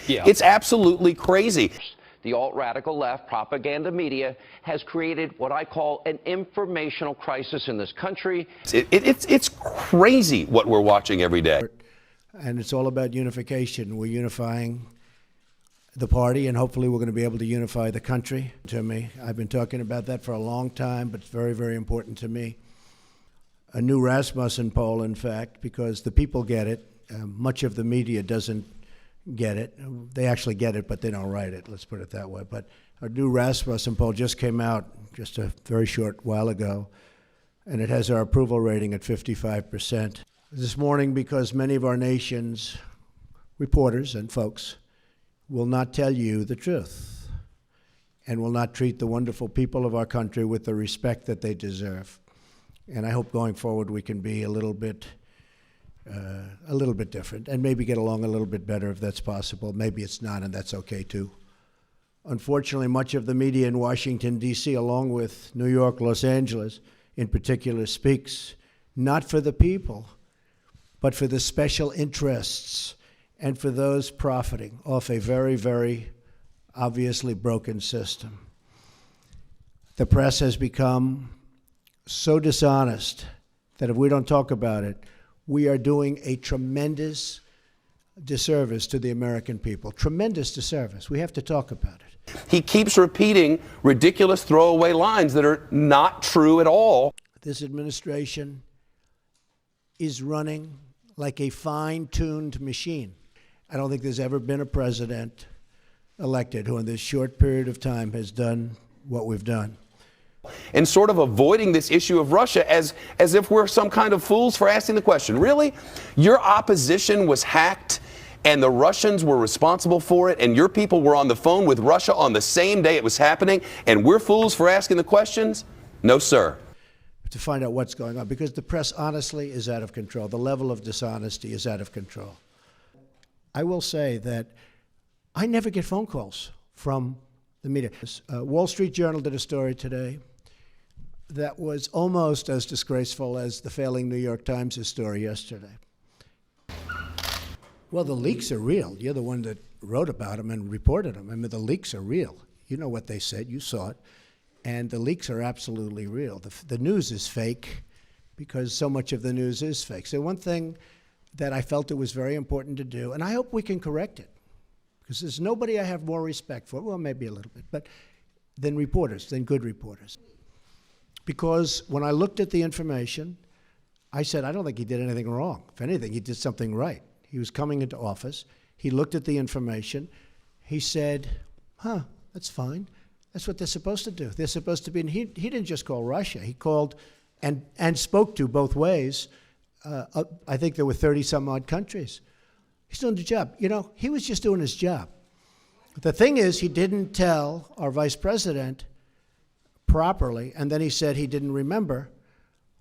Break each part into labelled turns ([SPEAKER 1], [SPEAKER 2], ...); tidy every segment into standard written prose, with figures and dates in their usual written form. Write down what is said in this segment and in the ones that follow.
[SPEAKER 1] Yeah.
[SPEAKER 2] It's absolutely crazy.
[SPEAKER 3] The alt-radical left propaganda media has created what I call an informational crisis in this country.
[SPEAKER 2] It's crazy what we're watching every day.
[SPEAKER 4] And it's all about unification. We're unifying the party, and hopefully we're going to be able to unify the country. To me, I've been talking about that for a long time, but it's very, very important to me. A new Rasmussen poll, in fact, because the people get it. Much of the media doesn't get it. They actually get it, but they don't write it. Let's put it that way. But a new Rasmussen poll just came out just a very short while ago, and it has our approval rating at 55%. This morning, because many of our nation's reporters and folks will not tell you the truth and will not treat the wonderful people of our country with the respect that they deserve. And I hope going forward we can be a little bit different and maybe get along a little bit better if that's possible. Maybe it's not, and that's okay too. Unfortunately, much of the media in Washington, D.C., along with New York, Los Angeles in particular, speaks not for the people, but for the special interests and for those profiting off a very, very obviously broken system. The press has become so dishonest that if we don't talk about it, we are doing a tremendous disservice to the American people. Tremendous disservice. We have to talk about it.
[SPEAKER 2] He keeps repeating ridiculous throwaway lines that are not true at all.
[SPEAKER 4] This administration is running like a fine-tuned machine. I don't think there's ever been a president elected who in this short period of time has done what we've done.
[SPEAKER 2] And sort of avoiding this issue of Russia as if we're some kind of fools for asking the question. Really? Your opposition was hacked and the Russians were responsible for it, and your people were on the phone with Russia on the same day it was happening, and we're fools for asking the questions? No, sir.
[SPEAKER 4] To find out what's going on, because the press honestly is out of control. The level of dishonesty is out of control. I will say that I never get phone calls from the media. Wall Street Journal did a story today that was almost as disgraceful as the failing New York Times' story yesterday. Well, the leaks are real. You're the one that wrote about them and reported them. I mean, the leaks are real. You know what they said. You saw it. And the leaks are absolutely real. The news is fake because so much of the news is fake. So one thing that I felt it was very important to do, and I hope we can correct it, because there's nobody I have more respect for, well, maybe a little bit, but than reporters, than good reporters. Because when I looked at the information, I said, I don't think he did anything wrong. If anything, he did something right. He was coming into office. He looked at the information. He said, that's fine. That's what they're supposed to do. They're supposed to be, and he didn't just call Russia. He called and spoke to both ways. I think there were 30-some-odd countries. He's doing the job. You know, he was just doing his job. The thing is, he didn't tell our vice president properly, and then he said he didn't remember.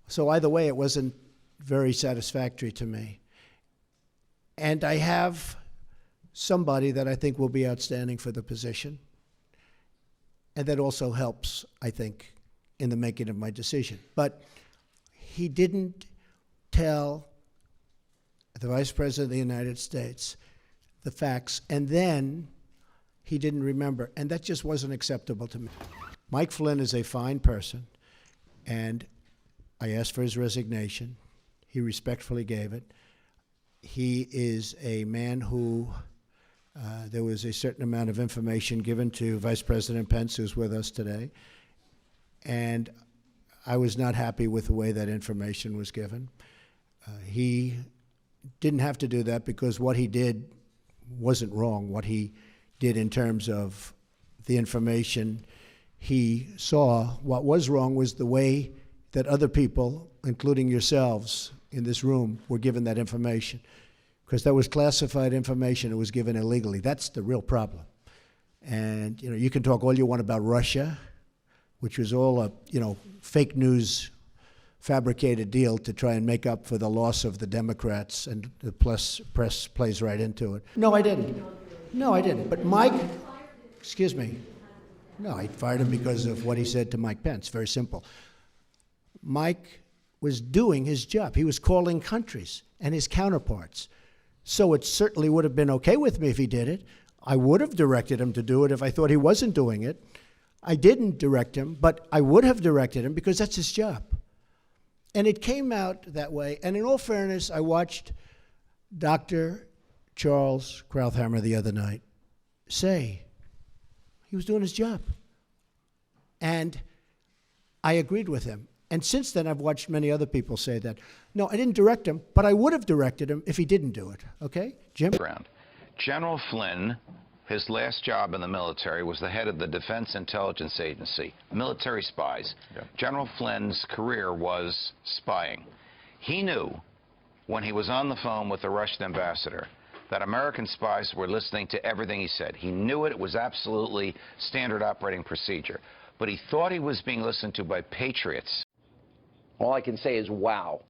[SPEAKER 4] So either way, it wasn't very satisfactory to me. And I have somebody that I think will be outstanding for the position. And that also helps, I think, in the making of my decision. But he didn't tell the Vice President of the United States the facts, and then he didn't remember. And that just wasn't acceptable to me. Mike Flynn is a fine person, and I asked for his resignation. He respectfully gave it. He is a man who there was a certain amount of information given to Vice President Pence, who's with us today, and I was not happy with the way that information was given. He didn't have to do that because what he did wasn't wrong. What he did in terms of the information he saw, what was wrong was the way that other people, including yourselves in this room, were given that information. Because that was classified information. It was given illegally. That's the real problem. And you can talk all you want about Russia, which was all a fake news, fabricated deal to try and make up for the loss of the Democrats, and the press plays right into it. No, I didn't. No, I didn't. But Mike, excuse me. No, I fired him because of what he said to Mike Pence. Very simple. Mike was doing his job. He was calling countries and his counterparts So it certainly would have been okay with me if he did it. I would have directed him to do it if I thought he wasn't doing it. I didn't direct him, but I would have directed him because that's his job. And it came out that way. And in all fairness, I watched Dr. Charles Krauthammer the other night say he was doing his job. And I agreed with him. And since then, I've watched many other people say that. No, I didn't direct him, but I would have directed him if he didn't do it. Okay? Jim?
[SPEAKER 1] General Flynn, his last job in the military was the head of the Defense Intelligence Agency, military spies. Yeah. General Flynn's career was spying. He knew when he was on the phone with the Russian ambassador that American spies were listening to everything he said. He knew it. It was absolutely standard operating procedure. But he thought he was being listened to by patriots.
[SPEAKER 3] All I can say is, wow.